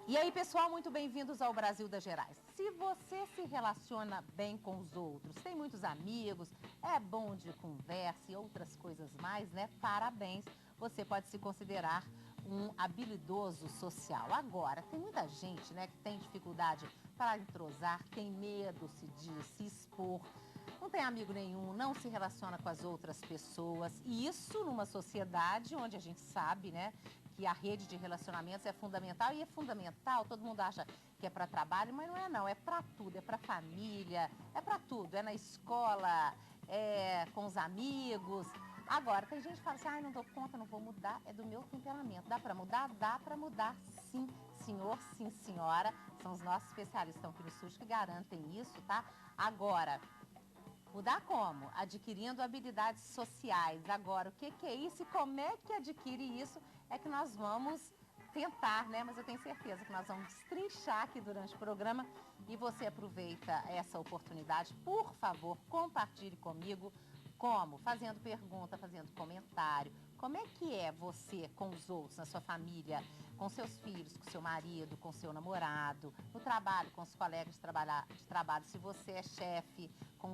E aí, pessoal, muito bem-vindos ao Brasil das Gerais. Se você se relaciona bem com os outros, tem muitos amigos, é bom de conversa e outras coisas mais, né? Parabéns, você pode se considerar um habilidoso social. Agora, tem muita gente, né, que tem dificuldade para entrosar, tem medo de se expor, não tem amigo nenhum, não se relaciona com as outras pessoas. E isso numa sociedade onde a gente sabe, né, que a rede de relacionamentos é fundamental. E é fundamental, todo mundo acha que é para trabalho, mas não é não, é para tudo, é para família, é para tudo, é na escola, é com os amigos. Agora, tem gente que fala assim, ai, não dou conta, não vou mudar, é do meu temperamento. Dá para mudar? Dá para mudar, sim, senhor, sim, senhora. São os nossos especialistas que estão aqui no SUS que garantem isso, tá? Agora, mudar como? Adquirindo habilidades sociais. Agora, o que é isso e como é que adquire isso é que nós vamos tentar, né? Mas eu tenho certeza que nós vamos destrinchar aqui durante o programa e você aproveita essa oportunidade. Por favor, compartilhe comigo. Como? Fazendo pergunta, fazendo comentário. Como é que é você com os outros, na sua família, com seus filhos, com seu marido, com seu namorado, no trabalho, com os colegas de trabalho, se você é chefe, com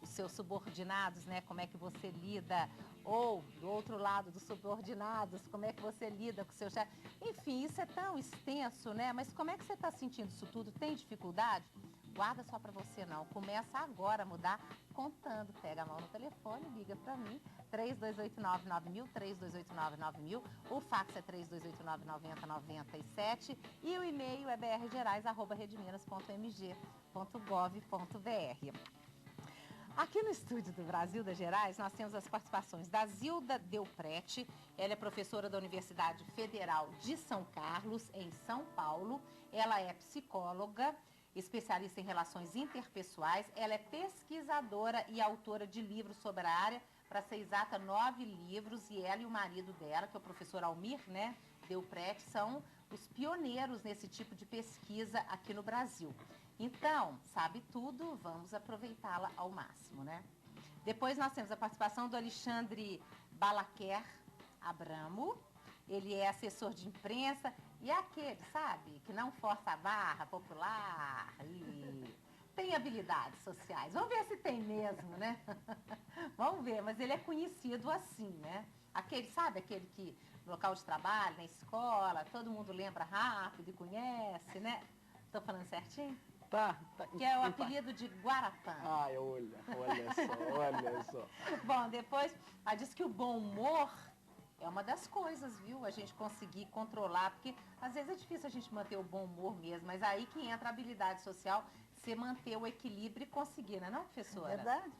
os seus subordinados, né? Como é que você lida? Ou, do outro lado dos subordinados, como é que você lida com o seu chefe? Enfim, isso é tão extenso, né? Mas como é que você está sentindo isso tudo? Tem dificuldade? Guarda só para você não. Começa agora a mudar contando. Pega a mão no telefone, liga para mim. 3289-9000, 3289-9000. O fax é 3289-9097. E o e-mail é brgerais@redminas.mg.gov.br. Aqui no estúdio do Brasil das Gerais, nós temos as participações da Zilda Delprete. Ela é professora da Universidade Federal de São Carlos, em São Paulo. Ela é psicóloga, especialista em relações interpessoais. Ela é pesquisadora e autora de livros sobre a área, para ser exata, 9 livros. E ela e o marido dela, que é o professor Almir, né, Delprete, são os pioneiros nesse tipo de pesquisa aqui no Brasil. Então, sabe tudo, vamos aproveitá-la ao máximo, né? Depois nós temos a participação do Alexandre Balaquer Abramo. Ele é assessor de imprensa e é aquele, sabe, que não força a barra, popular e tem habilidades sociais. Vamos ver se tem mesmo, né? Vamos ver, mas ele é conhecido assim, né? Aquele, sabe, aquele que no local de trabalho, na escola, todo mundo lembra rápido e conhece, né? Tô falando certinho? Tá. Que é o apelido de Guarapã. Ai, olha só. Bom, depois, ela disse que o bom humor é uma das coisas, viu? A gente conseguir controlar, porque às vezes é difícil a gente manter o bom humor mesmo, mas aí que entra a habilidade social, você manter o equilíbrio e conseguir, não é não, professora? É verdade.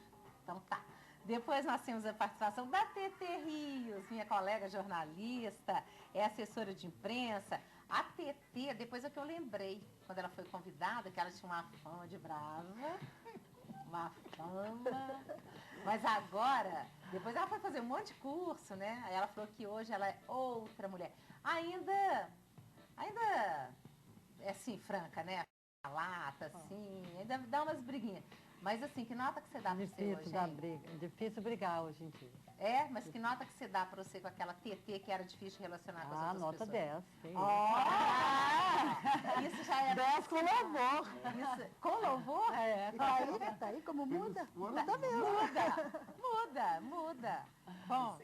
Então tá. Depois nós temos a participação da TT Rios, minha colega jornalista, é assessora de imprensa. A TT, depois é que eu lembrei, quando ela foi convidada, que ela tinha uma fama de brava, uma fama. Mas agora, depois ela foi fazer um monte de curso, né? Aí ela falou que hoje ela é outra mulher. Ainda é assim, franca, né? Lata, assim, ainda dá umas briguinhas. Mas assim, que nota que você dá pra você hoje, hein? Difícil brigar hoje em dia. É, mas que nota que você dá pra você com aquela TT que era difícil de relacionar com as outras nota pessoas? 10. Sim. Isso já é... 10 com louvor. Isso, com louvor? É, tá aí como muda. Muda mesmo. Muda. Bom,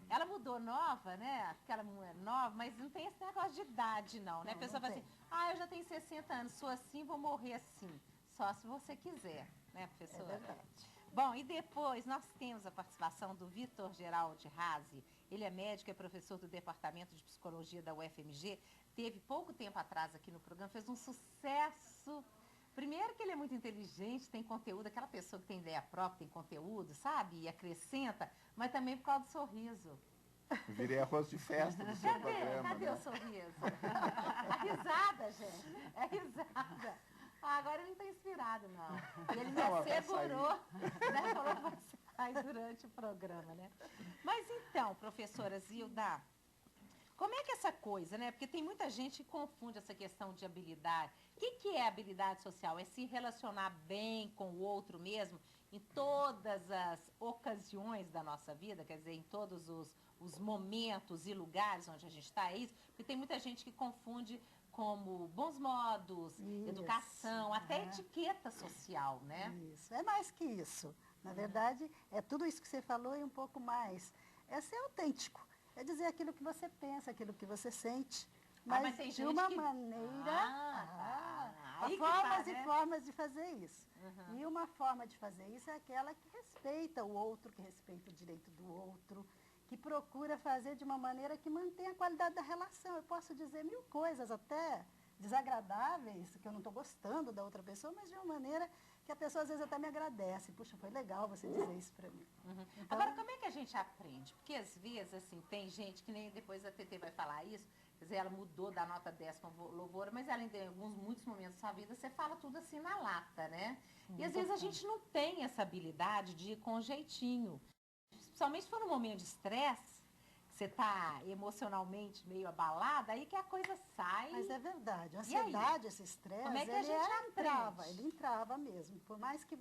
ela mudou nova, né? Porque ela não é nova, mas não tem esse negócio de idade, não, né? A pessoa fala assim, eu já tenho 60 anos, sou assim, vou morrer assim. Só se você quiser, né, professora? É verdade. Bom, e depois nós temos a participação do Vitor Geraldi Razi. Ele é médico, é professor do Departamento de Psicologia da UFMG. Teve pouco tempo atrás aqui no programa, fez um sucesso. Primeiro que ele é muito inteligente, tem conteúdo, aquela pessoa que tem ideia própria, tem conteúdo, sabe? E acrescenta, mas também por causa do sorriso. Virei arroz de festa do seu programa, Cadê o sorriso? A risada, gente. É risada. Agora ele não está inspirado, não. E ele me assegurou, né? Falou que vai sair durante o programa, né? Mas então, professora Zilda, como é que essa coisa, né? Porque tem muita gente que confunde essa questão de habilidade. O que é habilidade social? É se relacionar bem com o outro mesmo em todas as ocasiões da nossa vida, quer dizer, em todos os os momentos e lugares onde a gente está, é isso? Porque tem muita gente que confunde como bons modos, Isso. educação, até etiqueta social, né? Isso, é mais que isso. Na verdade, é tudo isso que você falou e um pouco mais. É ser autêntico, é dizer aquilo que você pensa, aquilo que você sente, mas tem de gente uma que... maneira... Tá. Há Aí que formas tá, e né? formas de fazer isso. Uhum. E uma forma de fazer isso é aquela que respeita o outro, que respeita o direito do outro, que procura fazer de uma maneira que mantenha a qualidade da relação. Eu posso dizer mil coisas até desagradáveis, que eu não estou gostando da outra pessoa, mas de uma maneira que a pessoa às vezes até me agradece. Puxa, foi legal você dizer isso para mim. Uhum. Então, Agora, como é que a gente aprende? Porque às vezes, assim, tem gente que nem depois a TT vai falar isso, quer dizer, ela mudou da nota 10 com louvor, mas ela em muitos momentos da sua vida, você fala tudo assim na lata, né? E às vezes a gente não tem essa habilidade de ir com jeitinho. Principalmente se for num momento de estresse, que você está emocionalmente meio abalada, aí que a coisa sai. mas é verdade, a E aí? ansiedade, esse estresse, Como é que a ele gente entrava, aprende? ele entrava mesmo. Por mais que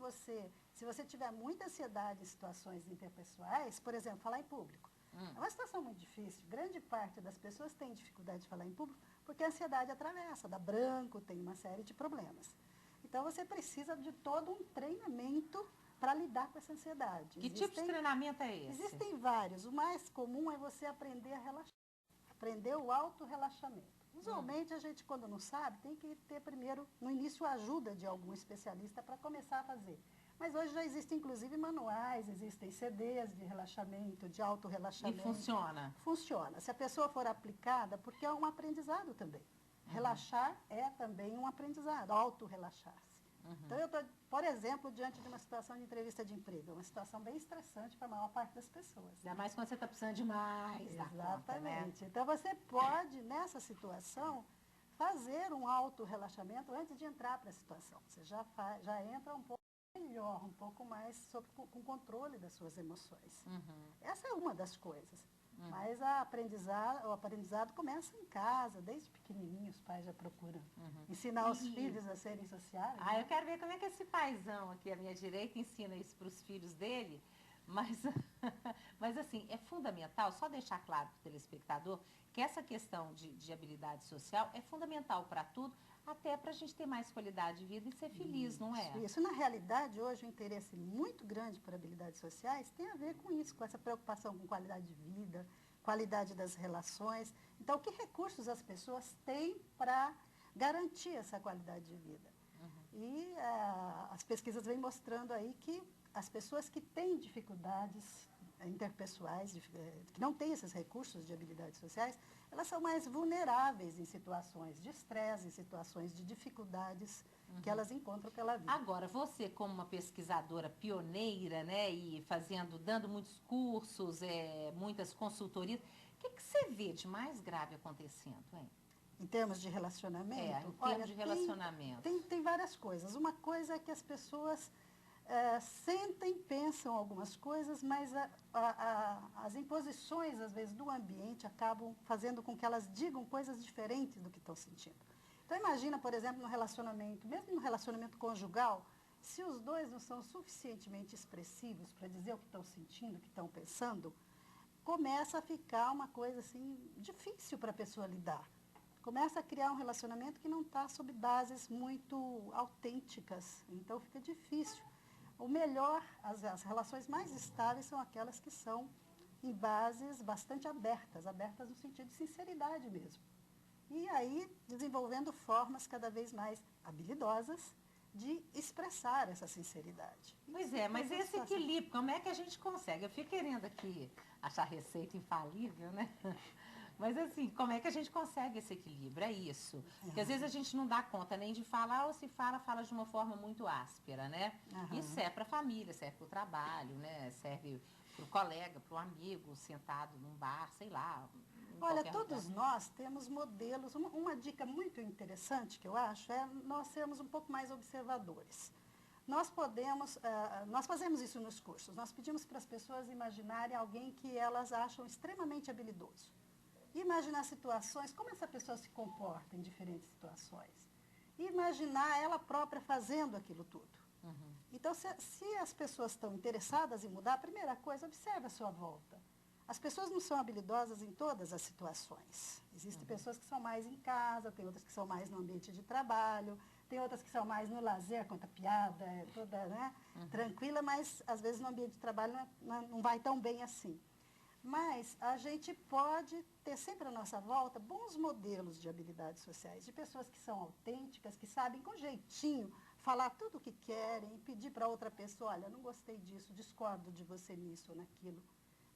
se você tiver muita ansiedade em situações interpessoais, por exemplo, falar em público, é uma situação muito difícil. Grande parte das pessoas tem dificuldade de falar em público porque a ansiedade atravessa, dá branco, tem uma série de problemas. Então, você precisa de todo um treinamento para lidar com essa ansiedade. Que tipo de treinamento é esse? Existem vários. O mais comum é você aprender a relaxar, aprender o autorrelaxamento. Usualmente, a gente, quando não sabe, tem que ter primeiro, no início, a ajuda de algum especialista para começar a fazer. Mas hoje já existem, inclusive, manuais, existem CDs de relaxamento, de E autorrelaxamento. funciona? Funciona. Se a pessoa for aplicada, porque é um aprendizado também. Relaxar é também um aprendizado, autorrelaxar-se. Então, eu estou, por exemplo, diante de uma situação de entrevista de emprego, uma situação bem estressante para a maior parte das pessoas. Ainda mais quando você está precisando de mais da conta, né? Exatamente. Então, você pode, nessa situação, fazer um autorrelaxamento antes de entrar para a situação. Você já entra um pouco melhor, um pouco mais com controle das suas emoções. Essa é uma das coisas. Mas o aprendizado começa em casa, desde pequenininho os pais já procuram ensinar os filhos a serem sociais. Ah, eu quero ver como é que esse paizão aqui à minha direita ensina isso para os filhos dele, mas, mas assim, é fundamental, só deixar claro para o telespectador, que essa questão de habilidade social é fundamental para tudo, até para a gente ter mais qualidade de vida e ser feliz, não é? Isso. Na realidade, hoje, o interesse muito grande por habilidades sociais tem a ver com isso, com essa preocupação com qualidade de vida, qualidade das relações. Então, que recursos as pessoas têm para garantir essa qualidade de vida? E as pesquisas vêm mostrando aí que as pessoas que têm dificuldades interpessoais, que não têm esses recursos de habilidades sociais, elas são mais vulneráveis em situações de estresse, em situações de dificuldades que elas encontram pela vida. Agora, você como uma pesquisadora pioneira, né, e dando muitos cursos, muitas consultorias, o que você vê de mais grave acontecendo, hein? Em termos de relacionamento? Em termos de relacionamento. Tem várias coisas. Uma coisa é que as pessoas sentem, pensam algumas coisas, mas as imposições, às vezes, do ambiente acabam fazendo com que elas digam coisas diferentes do que estão sentindo. Então, imagina, por exemplo, no relacionamento, mesmo no relacionamento conjugal, se os dois não são suficientemente expressivos para dizer o que estão sentindo, o que estão pensando, começa a ficar uma coisa assim difícil para a pessoa lidar. Começa a criar um relacionamento que não está sob bases muito autênticas, então fica difícil. O melhor, as relações mais estáveis são aquelas que são em bases bastante abertas no sentido de sinceridade mesmo. E aí, desenvolvendo formas cada vez mais habilidosas de expressar essa sinceridade. Pois é, mas esse equilíbrio, como é que a gente consegue? Eu fico querendo aqui achar receita infalível, né? Mas assim, como é que a gente consegue esse equilíbrio? É isso. Porque às vezes a gente não dá conta nem de falar, ou se fala de uma forma muito áspera, né? Isso serve para a família, serve para o trabalho, né? Serve para o colega, para o amigo, sentado num bar, sei lá. Olha, todos nós temos modelos. Uma dica muito interessante que eu acho é nós sermos um pouco mais observadores. Nós fazemos isso nos cursos. Nós pedimos para as pessoas imaginarem alguém que elas acham extremamente habilidoso. E imaginar situações, como essa pessoa se comporta em diferentes situações. E imaginar ela própria fazendo aquilo tudo. Então, se as pessoas estão interessadas em mudar, a primeira coisa, observe a sua volta. As pessoas não são habilidosas em todas as situações. Existem pessoas que são mais em casa, tem outras que são mais no ambiente de trabalho, tem outras que são mais no lazer, conta piada, é toda, né, tranquila, mas às vezes no ambiente de trabalho não vai tão bem assim. Mas a gente pode ter sempre à nossa volta bons modelos de habilidades sociais, de pessoas que são autênticas, que sabem com jeitinho falar tudo o que querem e pedir para outra pessoa, olha, não gostei disso, discordo de você nisso ou naquilo,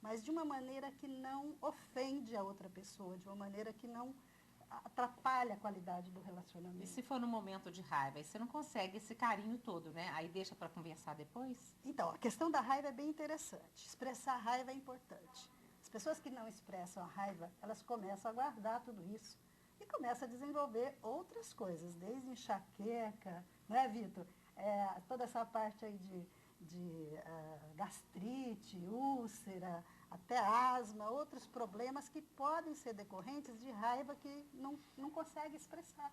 mas de uma maneira que não ofende a outra pessoa, de uma maneira que não atrapalha a qualidade do relacionamento. E se for no momento de raiva, aí você não consegue esse carinho todo, né? Aí deixa para conversar depois? Então, a questão da raiva é bem interessante. Expressar a raiva é importante. As pessoas que não expressam a raiva, elas começam a guardar tudo isso e começam a desenvolver outras coisas, desde enxaqueca, não é, Vitor? Toda essa parte aí de gastrite, úlcera, até asma, outros problemas que podem ser decorrentes de raiva que não consegue expressar.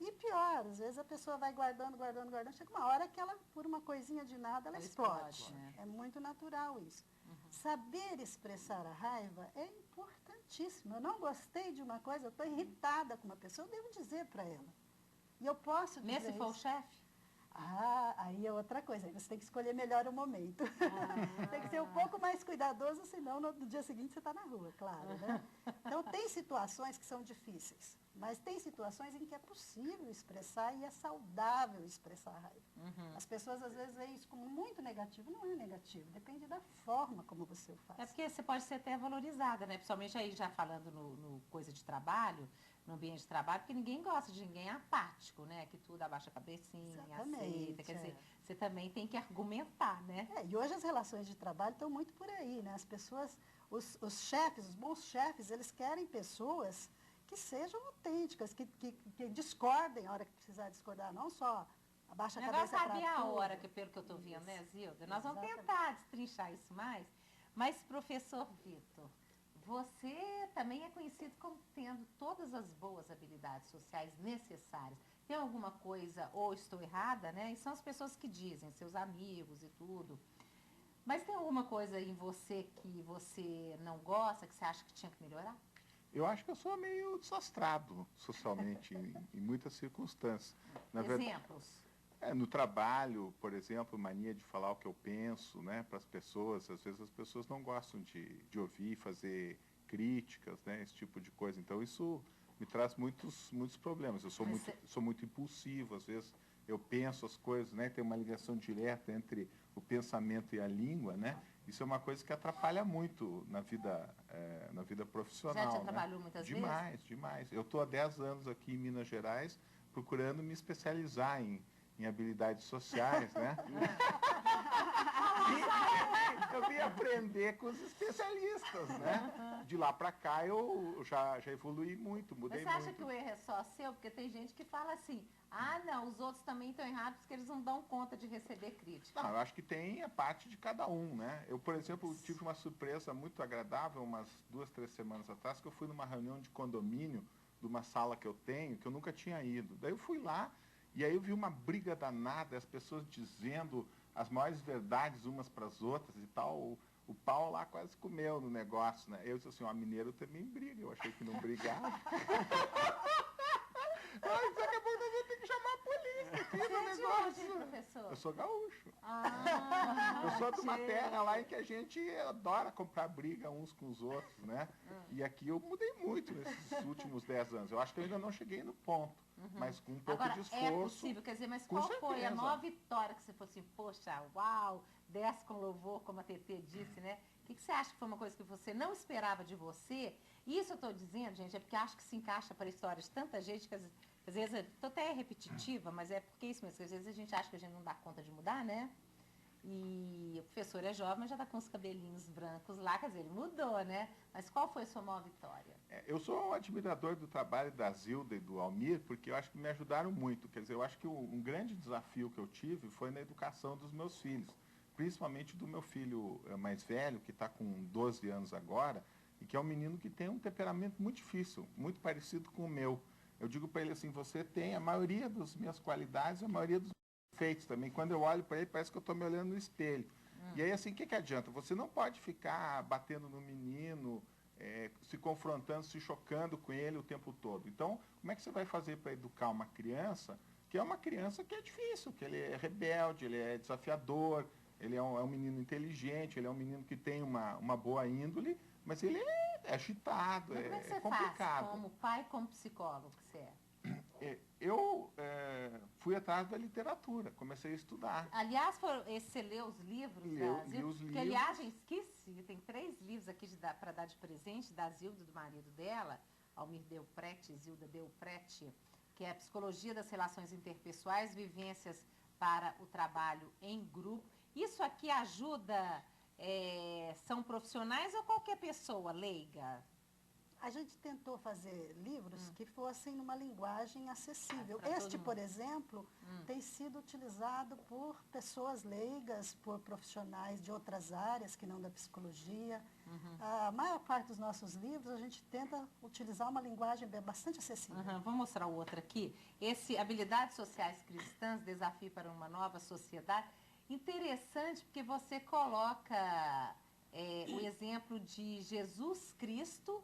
E pior, às vezes a pessoa vai guardando, guardando, guardando, chega uma hora que ela, por uma coisinha de nada, ela explode. Né? É muito natural isso. Saber expressar a raiva é importantíssimo. Eu não gostei de uma coisa, eu estou irritada com uma pessoa, eu devo dizer para ela. E eu posso dizer mesmo se for o chefe? Aí é outra coisa, aí você tem que escolher melhor o momento. Tem que ser um pouco mais cuidadoso, senão no dia seguinte você está na rua, claro, né? Então, tem situações que são difíceis, mas tem situações em que é possível expressar e é saudável expressar a raiva. As pessoas, às vezes, veem isso como muito negativo. Não é negativo, depende da forma como você o faz. É porque você pode ser até valorizada, né? Principalmente aí já falando no coisa de trabalho, no ambiente de trabalho, porque ninguém gosta de ninguém apático, né? Que tudo abaixa a cabecinha, aceita. Quer dizer, você também tem que argumentar, né? E hoje as relações de trabalho estão muito por aí, né? As pessoas, os chefes, os bons chefes, eles querem pessoas que sejam autênticas, que discordem a hora que precisar discordar, não só abaixa a cabeça para tudo. Agora sabe a hora, que pelo que eu estou vendo, né, Zilda? Nós vamos tentar destrinchar isso mais, mas, professor Vitor, você também é conhecido como tendo todas as boas habilidades sociais necessárias. Tem alguma coisa, ou estou errada, né? E são as pessoas que dizem, seus amigos e tudo. Mas tem alguma coisa em você que você não gosta, que você acha que tinha que melhorar? Eu acho que eu sou meio desastrado socialmente em muitas circunstâncias. Exemplos? No trabalho, por exemplo, mania de falar o que eu penso, né, para as pessoas. Às vezes as pessoas não gostam de ouvir, fazer críticas, né, esse tipo de coisa. Então isso me traz muitos problemas. Eu sou muito impulsivo, às vezes eu penso as coisas, né, tem uma ligação direta entre o pensamento e a língua, né. Isso é uma coisa que atrapalha muito na vida profissional. Já te trabalhou muitas vezes? Demais. Eu estou há 10 anos aqui em Minas Gerais procurando me especializar em habilidades sociais, né? Eu vim aprender com os especialistas, né? De lá para cá eu já evoluí muito, mudei muito. Mas você acha que o erro é só seu? Porque tem gente que fala assim, não, os outros também estão errados porque eles não dão conta de receber crítica. Não, eu acho que tem a parte de cada um, né? Eu, por exemplo, tive uma surpresa muito agradável umas 2, 3 semanas atrás, que eu fui numa reunião de condomínio de uma sala que eu tenho, que eu nunca tinha ido. Daí eu fui lá, e aí eu vi uma briga danada, as pessoas dizendo as maiores verdades umas para as outras e tal. O pau lá quase comeu no negócio, né? Eu disse assim, mineiro também briga. Eu achei que não brigava. Mas daqui a pouco nós vamos ter que chamar a polícia aqui no negócio. Professor? Eu sou gaúcho. Eu sou de uma terra lá em que a gente adora comprar briga uns com os outros, né? E aqui eu mudei muito nesses últimos 10 anos. Eu acho que eu ainda não cheguei no ponto. Mas com um pouco de esforço. É possível, quer dizer, mas qual foi a maior vitória que você falou assim, poxa, uau, desce com louvor, como a TT disse, né? O que você acha que foi uma coisa que você não esperava de você? Isso eu estou dizendo, gente, é porque acho que se encaixa para a história de tanta gente que às vezes, estou até repetitiva, mas é porque é isso mesmo, que às vezes a gente acha que a gente não dá conta de mudar, né? E o professor é jovem, mas já está com os cabelinhos brancos lá, quer dizer, ele mudou, né? Mas qual foi a sua maior vitória? Eu sou um admirador do trabalho da Zilda e do Almir, porque eu acho que me ajudaram muito. Quer dizer, eu acho que um grande desafio que eu tive foi na educação dos meus filhos, principalmente do meu filho mais velho, que está com 12 anos agora, e que é um menino que tem um temperamento muito difícil, muito parecido com o meu. Eu digo para ele assim, você tem a maioria das minhas qualidades, a maioria dos defeitos também. Quando eu olho para ele, parece que eu estou me olhando no espelho. E aí, assim, o que adianta? Você não pode ficar batendo no menino, se confrontando, se chocando com ele o tempo todo. Então, como é que você vai fazer para educar uma criança, que é uma criança que é difícil, que ele é rebelde, ele é desafiador, ele é um menino inteligente, ele é um menino que tem uma boa índole, mas ele é agitado, Mas como é que você complicado. faz, como pai, como psicólogo que você é? Eu fui atrás da literatura, comecei a estudar. Aliás, você leu os livros Li da os Zilda? livros. Que, aliás, gente, esqueci, tem 3 livros aqui para dar de presente, da Zilda e do marido dela, Almir Delprete, Zilda Delprete, que é Psicologia das Relações Interpessoais, Vivências para o Trabalho em Grupo. Isso aqui ajuda, são profissionais ou qualquer pessoa leiga? A gente tentou fazer livros que fossem numa linguagem acessível. Pra todo Este, mundo. por exemplo, tem sido utilizado por pessoas leigas, por profissionais de outras áreas que não da psicologia. A maior parte dos nossos livros a gente tenta utilizar uma linguagem bastante acessível. Vou mostrar o outro aqui. Esse Habilidades Sociais Cristãs, Desafio para uma Nova Sociedade. Interessante porque você coloca o exemplo de Jesus Cristo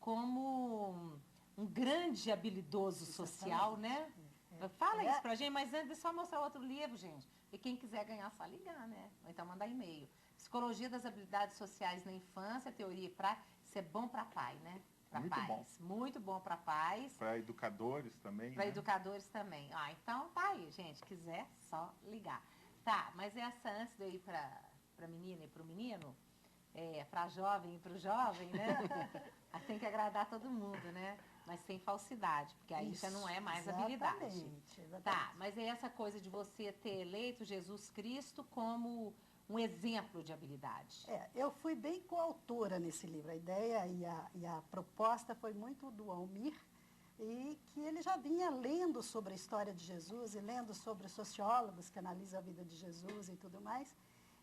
como um grande habilidoso social, né? Fala isso pra gente, mas antes é só mostrar outro livro, gente. E quem quiser ganhar, só ligar, né? Ou então mandar e-mail. Psicologia das Habilidades Sociais na Infância, Teoria e Prática. Isso é bom para pai, né? Para pais. Bom. Muito bom para pais. Para educadores também. Para né? educadores também. Então tá aí, gente. Quiser, só ligar. Tá, mas essa antes de eu ir para menina e para o menino, para jovem e para o jovem, né? Tem que agradar todo mundo, né? Mas sem falsidade, porque aí já não é mais habilidade. Exatamente. Tá, mas é essa coisa de você ter eleito Jesus Cristo como um exemplo de habilidade. Eu fui bem coautora nesse livro. A ideia e a proposta foi muito do Almir, e que ele já vinha lendo sobre a história de Jesus e lendo sobre os sociólogos que analisam a vida de Jesus e tudo mais.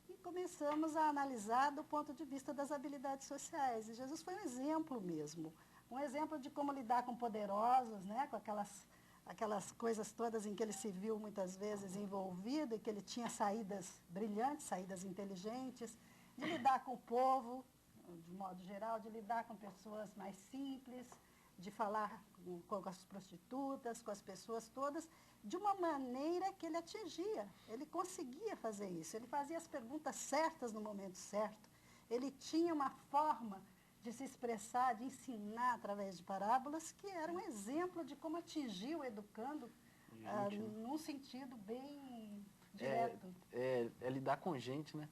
E começamos a analisar do ponto de vista das habilidades sociais. E Jesus foi um exemplo mesmo. Um exemplo de como lidar com poderosos, né? Com aquelas coisas todas em que ele se viu muitas vezes envolvido e que ele tinha saídas brilhantes, saídas inteligentes, de lidar com o povo, de modo geral, de lidar com pessoas mais simples, de falar com as prostitutas, com as pessoas todas, de uma maneira que ele atingia. Ele conseguia fazer isso. Ele fazia as perguntas certas no momento certo. Ele tinha uma forma de se expressar, de ensinar através de parábolas, que era um exemplo de como atingir o educando num sentido bem direto. É lidar com gente, né?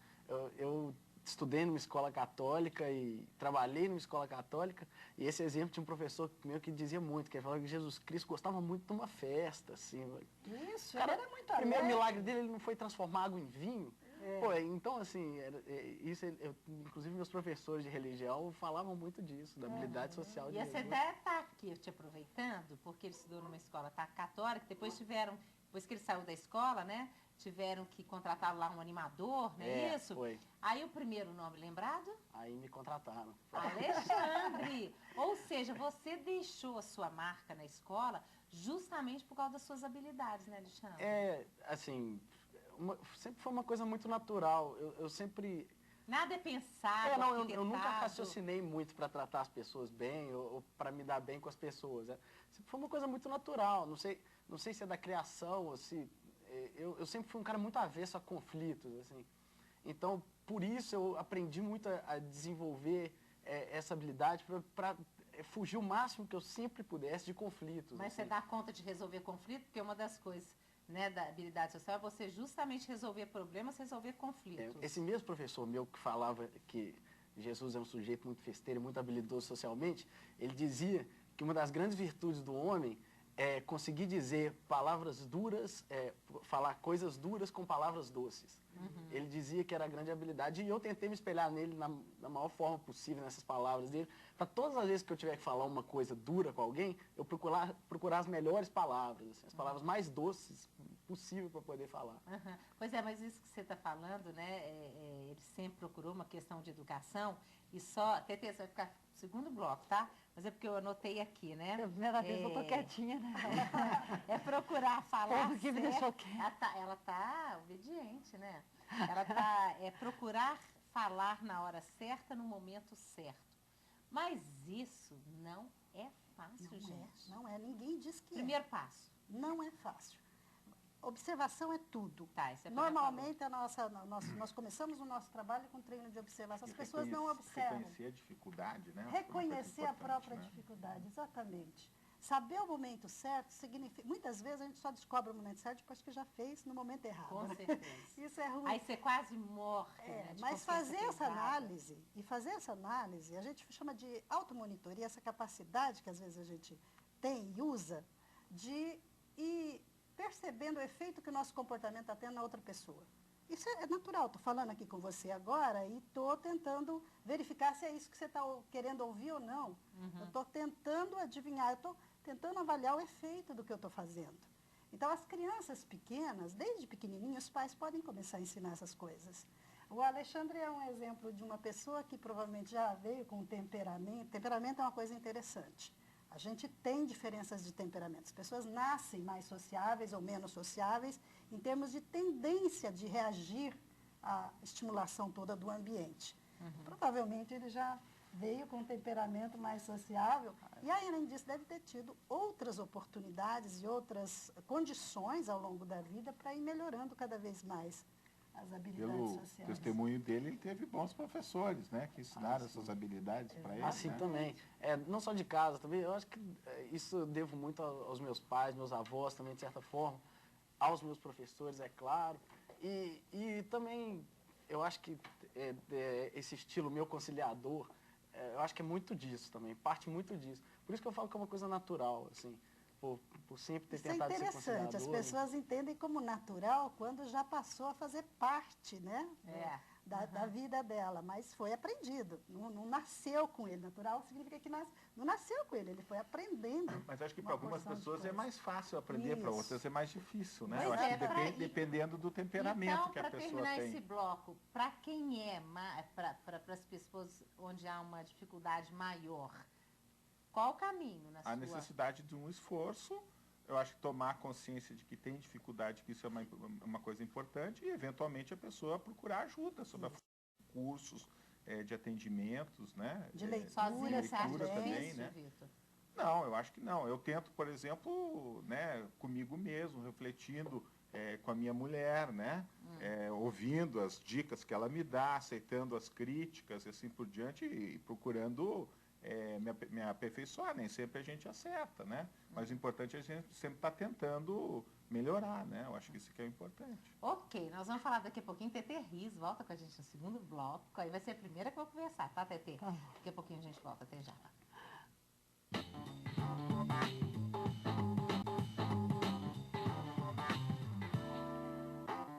Eu estudei numa escola católica e trabalhei numa escola católica, e esse exemplo tinha um professor meu que dizia muito, que ele falava que Jesus Cristo gostava muito de uma festa, assim. Isso, Cara, ele era muito o primeiro alegre. milagre dele, ele não foi transformar água em vinho. Pô, então, assim, inclusive meus professores de religião falavam muito disso, da habilidade social de E você Jesus. até está aqui te aproveitando, porque ele estudou numa escola católica, depois que ele saiu da escola, né, tiveram que contratar lá um animador, não é isso? Foi. Aí o primeiro nome lembrado? Aí me contrataram. Alexandre! Ou seja, você deixou a sua marca na escola justamente por causa das suas habilidades, né, Alexandre? Assim, sempre foi uma coisa muito natural. Eu sempre... Nada é pensado, eu nunca raciocinei muito para tratar as pessoas bem ou para me dar bem com as pessoas. Né? Sempre foi uma coisa muito natural. Não sei se é da criação ou se... Eu sempre fui um cara muito avesso a conflitos, assim. Então, por isso eu aprendi muito a desenvolver essa habilidade para fugir o máximo que eu sempre pudesse de conflitos. Mas assim. você dá conta de resolver conflito, porque uma das coisas, né, da habilidade social é você justamente resolver problemas, resolver conflitos. Esse mesmo professor meu que falava que Jesus é um sujeito muito festeiro, muito habilidoso socialmente, ele dizia que uma das grandes virtudes do homem é conseguir dizer palavras duras, falar coisas duras com palavras doces. Ele dizia que era a grande habilidade, e eu tentei me espelhar nele na maior forma possível, nessas palavras dele, para todas as vezes que eu tiver que falar uma coisa dura com alguém, eu procurar as melhores palavras, assim, as palavras mais doces possível para poder falar. Aham. Pois é, mas isso que você está falando, né? Ele sempre procurou uma questão de educação e só. Tetê, você vai ficar no segundo bloco, tá? Mas é porque eu anotei aqui, né? É a primeira vez que eu tô quietinha, né? É procurar falar O que me certo. deixou quieta. Ela tá obediente, né? É procurar falar na hora certa, no momento certo. Mas isso não é fácil, gente. Não é. Ninguém diz que Primeiro passo. Não é fácil. Observação é tudo. Tá, isso é Normalmente, nós começamos o nosso trabalho com treino de observação. As pessoas não observam. Reconhecer a dificuldade, né? Reconhecer a própria né? dificuldade, exatamente. Saber o momento certo significa... Muitas vezes a gente só descobre o momento certo depois que já fez no momento errado. Com né? certeza. Isso é ruim. Aí você quase morre, né, de Mas confiança fazer essa quebrada. análise, a gente chama de automonitoria, essa capacidade que às vezes a gente tem e usa de ir percebendo o efeito que o nosso comportamento está tendo na outra pessoa. Isso é natural, estou falando aqui com você agora e estou tentando verificar se é isso que você está querendo ouvir ou não. Uhum. Eu estou tentando adivinhar, eu estou tentando avaliar o efeito do que eu estou fazendo. Então, as crianças pequenas, desde pequenininhos, os pais podem começar a ensinar essas coisas. O Alexandre é um exemplo de uma pessoa que provavelmente já veio com temperamento. Temperamento é uma coisa interessante. A gente tem diferenças de temperamento. As pessoas nascem mais sociáveis ou menos sociáveis em termos de tendência de reagir à estimulação toda do ambiente. Uhum. Provavelmente ele já veio com um temperamento mais sociável e, além disso, deve ter tido outras oportunidades e outras condições ao longo da vida para ir melhorando cada vez mais as habilidades Pelo sociais. testemunho dele, ele teve bons professores, né? Que ensinaram essas habilidades para ele. Assim né? também. Não só de casa, também. Eu acho que isso eu devo muito aos meus pais, meus avós também, de certa forma. Aos meus professores, é claro. E também, eu acho que esse estilo meu conciliador, eu acho que é muito disso também, parte muito disso. Por isso que eu falo que é uma coisa natural, assim. Por sempre ter Isso é tentado ser interessante, conciliador. as pessoas entendem como natural quando já passou a fazer parte, né, da vida dela, mas foi aprendido, não nasceu com ele. Natural significa que não nasceu com ele foi aprendendo. Mas acho que uma para algumas porção de pessoas é coisas. mais fácil aprender, para Isso. outras é mais difícil, né? Pois Eu acho é, que dependendo do temperamento então, que a para pessoa terminar tem. esse bloco, para quem para as pessoas onde há uma dificuldade maior, qual o caminho na A sua... necessidade de um esforço, eu acho que tomar consciência de que tem dificuldade, que isso é uma coisa importante, e eventualmente a pessoa procurar ajuda sobre cursos de atendimentos, né? De leitura, Sozinha você acha leitura também, difícil, né? Vitor? Não, eu acho que não. Eu tento, por exemplo, né, comigo mesmo, refletindo com a minha mulher, né? Ouvindo as dicas que ela me dá, aceitando as críticas e assim por diante, e procurando me aperfeiçoar. Nem sempre a gente acerta, né? Mas o importante é a gente sempre estar tentando melhorar, né? Eu acho que isso que é importante. Ok, nós vamos falar daqui a pouquinho. Tetê Riz volta com a gente no segundo bloco. Aí vai ser a primeira que eu vou conversar, tá, Tetê? Daqui a pouquinho a gente volta. Até já.